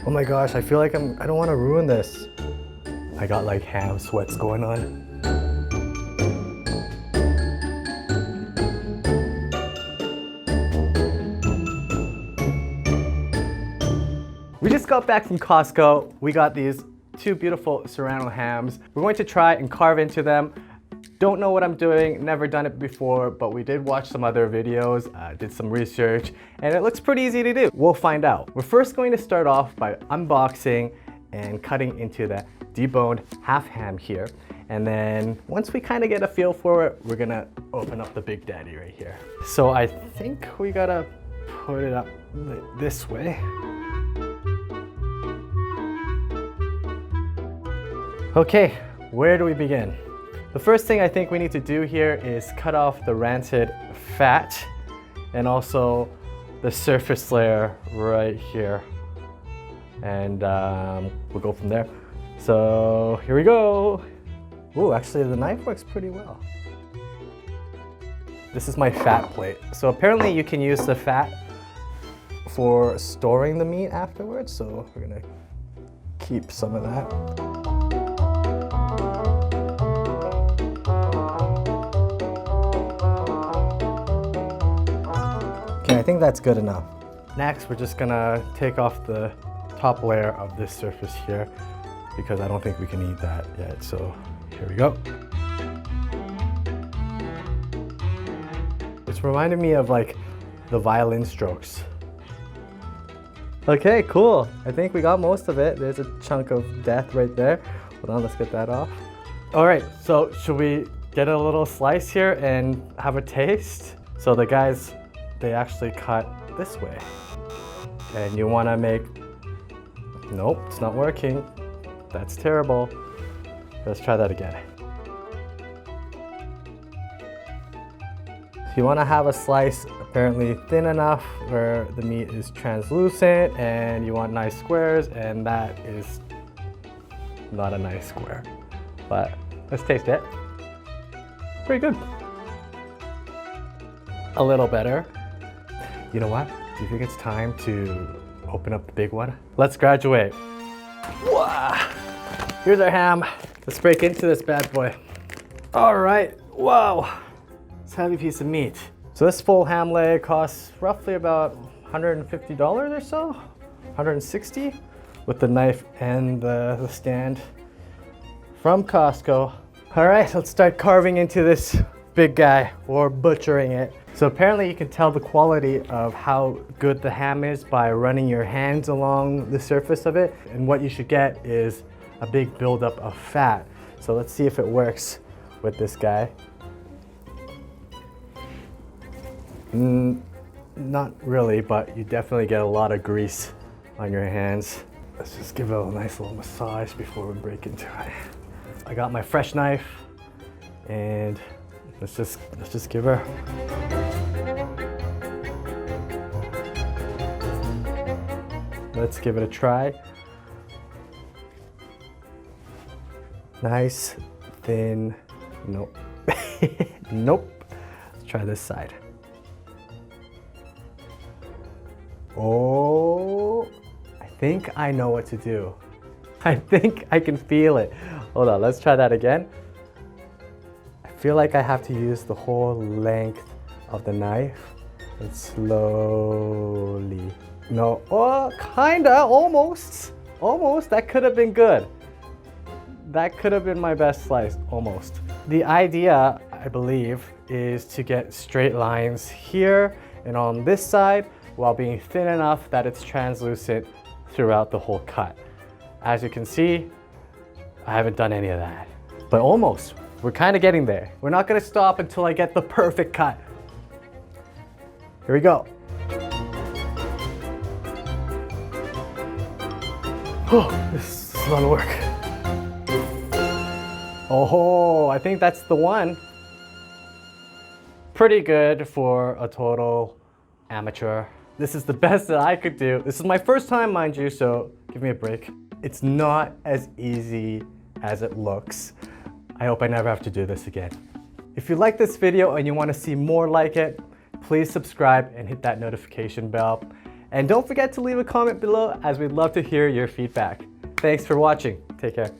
Oh my gosh, I feel like I don't want to ruin this. I got like ham sweats going on. We just got back from Costco. We got these two beautiful Serrano hams. We're going to try and carve into them. Don't know what I'm doing, never done it before, but we did watch some other videos, did some research, and it looks pretty easy to do. We'll find out. We're first going to start off by unboxing and cutting into the deboned half ham here. And then once we kind of get a feel for it, we're gonna open up the big daddy right here. So I think we gotta put it up this way. Okay, where do we begin? The first thing I think we need to do here is cut off the rancid fat and also the surface layer right here. And we'll go from there. So here we go. Ooh, actually the knife works pretty well. This is my fat plate. So apparently you can use the fat for storing the meat afterwards. So we're gonna keep some of that. I think that's good enough. Next, we're just gonna take off the top layer of this surface here because I don't think we can eat that yet. So here we go. It's reminded me of like the violin strokes. Okay, cool. I think we got most of it. There's a chunk of death right there. Hold on, let's get that off. All right, so should we get a little slice here and have a taste? So the guys, they actually cut this way. And you wanna make, nope, it's not working. That's terrible. Let's try that again. So you wanna have a slice apparently thin enough where the meat is translucent, and you want nice squares, and that is not a nice square. But let's taste it. Pretty good. A little better. You know what? Do you think it's time to open up the big one? Let's graduate. Wow. Here's our ham. Let's break into this bad boy. All right, wow. It's a heavy piece of meat. So this full ham leg costs roughly about $150 or so, 160 with the knife and the stand from Costco. All right, let's start carving into this big guy, or butchering it. So apparently you can tell the quality of how good the ham is by running your hands along the surface of it. And what you should get is a big buildup of fat. So let's see if it works with this guy. Not really, but you definitely get a lot of grease on your hands. Let's just give it a nice little massage before we break into it. I got my fresh knife, and let's just give her. Let's give it a try. Nice, thin, nope. Nope. Let's try this side. Oh, I think I know what to do. I think I can feel it. Hold on, let's try that again. I feel like I have to use the whole length of the knife and slowly. No, oh, kinda, almost. Almost, that could have been good. That could have been my best slice, almost. The idea, I believe, is to get straight lines here and on this side while being thin enough that it's translucent throughout the whole cut. As you can see, I haven't done any of that, but almost. We're kind of getting there. We're not gonna stop until I get the perfect cut. Here we go. Oh, this is a lot of work. Oh, I think that's the one. Pretty good for a total amateur. This is the best that I could do. This is my first time, mind you, so give me a break. It's not as easy as it looks. I hope I never have to do this again. If you like this video and you want to see more like it, please subscribe and hit that notification bell. And don't forget to leave a comment below as we'd love to hear your feedback. Thanks for watching. Take care.